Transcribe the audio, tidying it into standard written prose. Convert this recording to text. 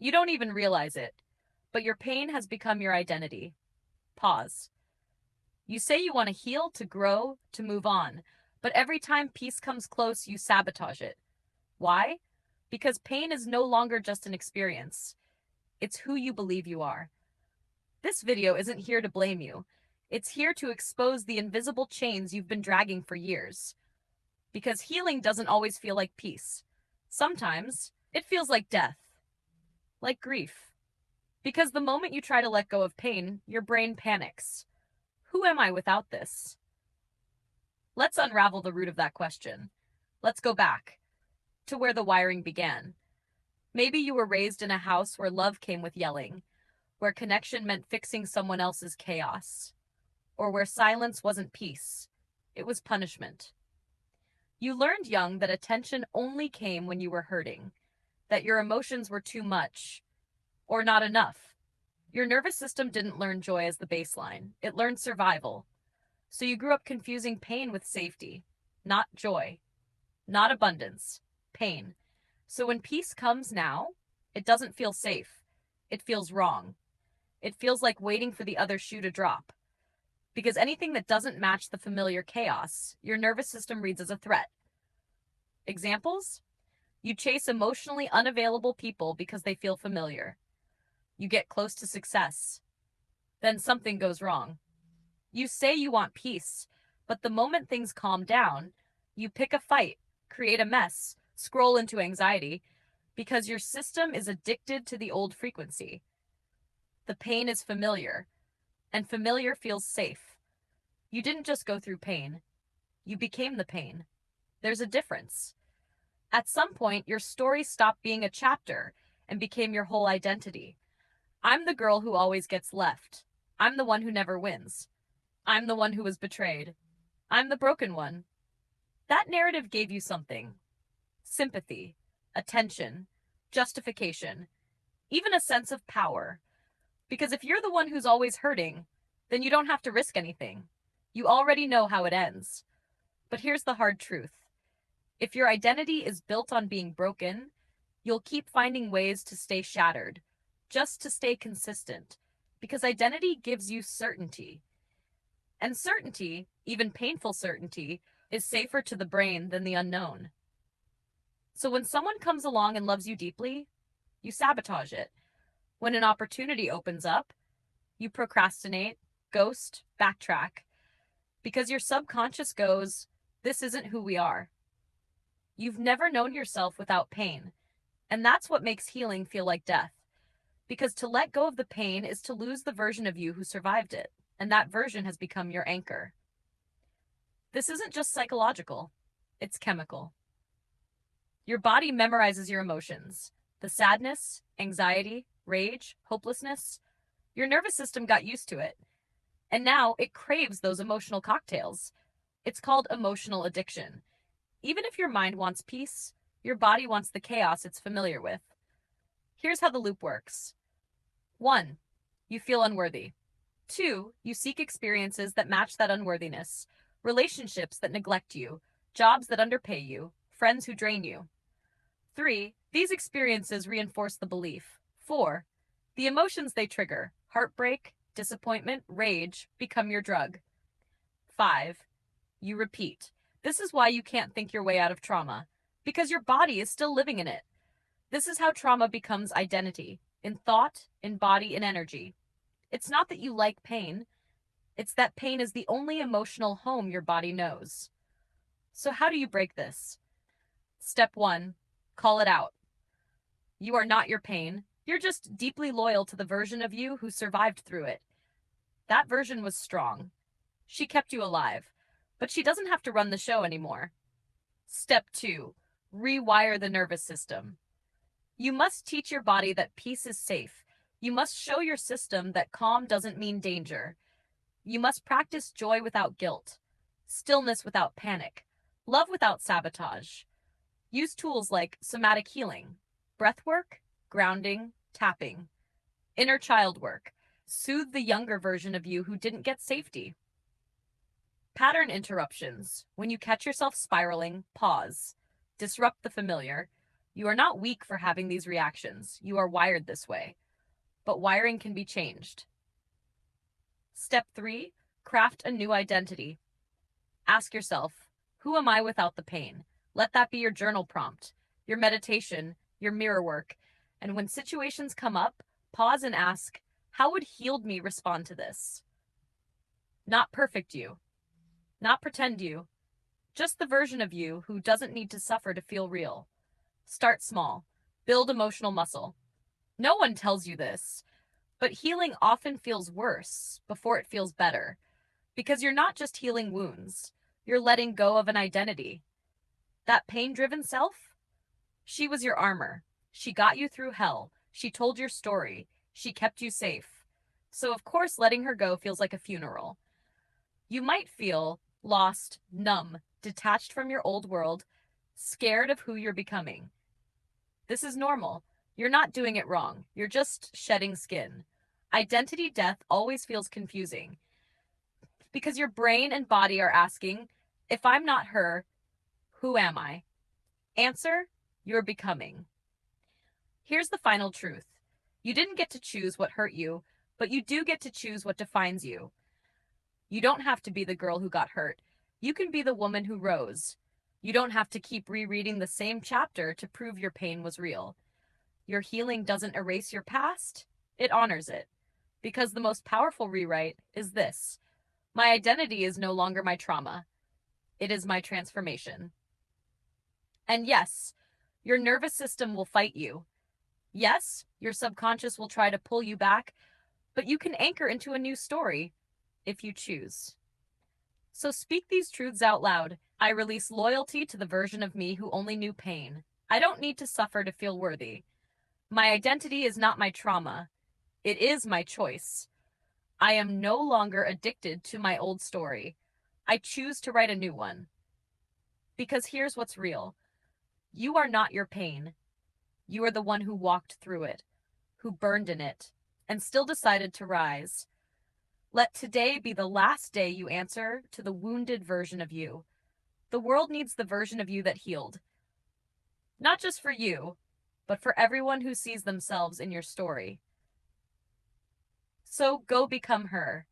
You don't even realize it, but your pain has become your identity. Pause. You say you want to heal, to grow, to move on, but every time peace comes close, you sabotage it. Why? Because pain is no longer just an experience. It's who you believe you are. This video isn't here to blame you. It's here to expose the invisible chains you've been dragging for years. Because healing doesn't always feel like peace. Sometimes it feels like death, like grief. Because the moment you try to let go of pain, your brain panics. Who am I without this? Let's unravel the root of that question. Let's go back to where the wiring began. Maybe you were raised in a house where love came with yelling, where connection meant fixing someone else's chaos, or where silence wasn't peace, it was punishment. You learned young that attention only came when you were hurting, that your emotions were too much, or not enough. Your nervous system didn't learn joy as the baseline, it learned survival. So you grew up confusing pain with safety, not joy, not abundance, pain. So when peace comes now, it doesn't feel safe. It feels wrong. It feels like waiting for the other shoe to drop. Because anything that doesn't match the familiar chaos, your nervous system reads as a threat. Examples? You chase emotionally unavailable people because they feel familiar. You get close to success. Then something goes wrong. You say you want peace, but the moment things calm down, you pick a fight, create a mess, scroll into anxiety, because your system is addicted to the old frequency. The pain is familiar, and familiar feels safe. You didn't just go through pain, you became the pain. There's a difference. At some point, your story stopped being a chapter and became your whole identity. I'm the girl who always gets left. I'm the one who never wins. I'm the one who was betrayed. I'm the broken one. That narrative gave you something: sympathy, attention, justification, even a sense of power. Because if you're the one who's always hurting, then you don't have to risk anything. You already know how it ends. But here's the hard truth. If your identity is built on being broken, you'll keep finding ways to stay shattered, just to stay consistent, because identity gives you certainty. And certainty, even painful certainty, is safer to the brain than the unknown. So when someone comes along and loves you deeply, you sabotage it. When an opportunity opens up, you procrastinate, ghost, backtrack, because your subconscious goes, this isn't who we are. You've never known yourself without pain, and that's what makes healing feel like death. Because to let go of the pain is to lose the version of you who survived it, and that version has become your anchor. This isn't just psychological, it's chemical. Your body memorizes your emotions. The sadness, anxiety, rage, hopelessness. Your nervous system got used to it. And now it craves those emotional cocktails. It's called emotional addiction. Even if your mind wants peace, your body wants the chaos it's familiar with. Here's how the loop works. 1. You feel unworthy. 2. You seek experiences that match that unworthiness. Relationships that neglect you. Jobs that underpay you. Friends who drain you. 3. These experiences reinforce the belief. 4. The emotions they trigger, heartbreak, disappointment, rage, become your drug. 5. You repeat. This is why you can't think your way out of trauma, because your body is still living in it. This is how trauma becomes identity, in thought, in body, in energy. It's not that you like pain, it's that pain is the only emotional home your body knows. So how do you break this? Step 1, call it out. You are not your pain. You're just deeply loyal to the version of you who survived through it. That version was strong. She kept you alive, but she doesn't have to run the show anymore. Step 2, rewire the nervous system. You must teach your body that peace is safe. You must show your system that calm doesn't mean danger. You must practice joy without guilt, stillness without panic, love without sabotage. Use tools like somatic healing, breath work, grounding, tapping, inner child work. Soothe the younger version of you who didn't get safety. Pattern interruptions. When you catch yourself spiraling, pause. Disrupt the familiar. You are not weak for having these reactions. You are wired this way. But wiring can be changed. Step 3, craft a new identity. Ask yourself, who am I without the pain? Let that be your journal prompt, your meditation, your mirror work. And when situations come up, pause and ask, how would healed me respond to this? Not perfect you, not pretend you, just the version of you who doesn't need to suffer to feel real. Start small, build emotional muscle. No one tells you this, but healing often feels worse before it feels better. Because you're not just healing wounds, you're letting go of an identity. That pain-driven self? She was your armor. She got you through hell. She told your story. She kept you safe. So of course letting her go feels like a funeral. You might feel lost, numb, detached from your old world, scared of who you're becoming. This is normal. You're not doing it wrong. You're just shedding skin. Identity death always feels confusing because your brain and body are asking, if I'm not her, who am I? Answer, you're becoming. Here's the final truth. You didn't get to choose what hurt you, but you do get to choose what defines you. You don't have to be the girl who got hurt. You can be the woman who rose. You don't have to keep rereading the same chapter to prove your pain was real. Your healing doesn't erase your past, it honors it. Because the most powerful rewrite is this. My identity is no longer my trauma. It is my transformation. And yes, your nervous system will fight you. Yes, your subconscious will try to pull you back, but you can anchor into a new story if you choose. So speak these truths out loud. I release loyalty to the version of me who only knew pain. I don't need to suffer to feel worthy. My identity is not my trauma. It is my choice. I am no longer addicted to my old story. I choose to write a new one. Because here's what's real. You are not your pain. You are the one who walked through it, who burned in it, and still decided to rise. Let today be the last day you answer to the wounded version of you. The world needs the version of you that healed. Not just for you, but for everyone who sees themselves in your story. So go become her.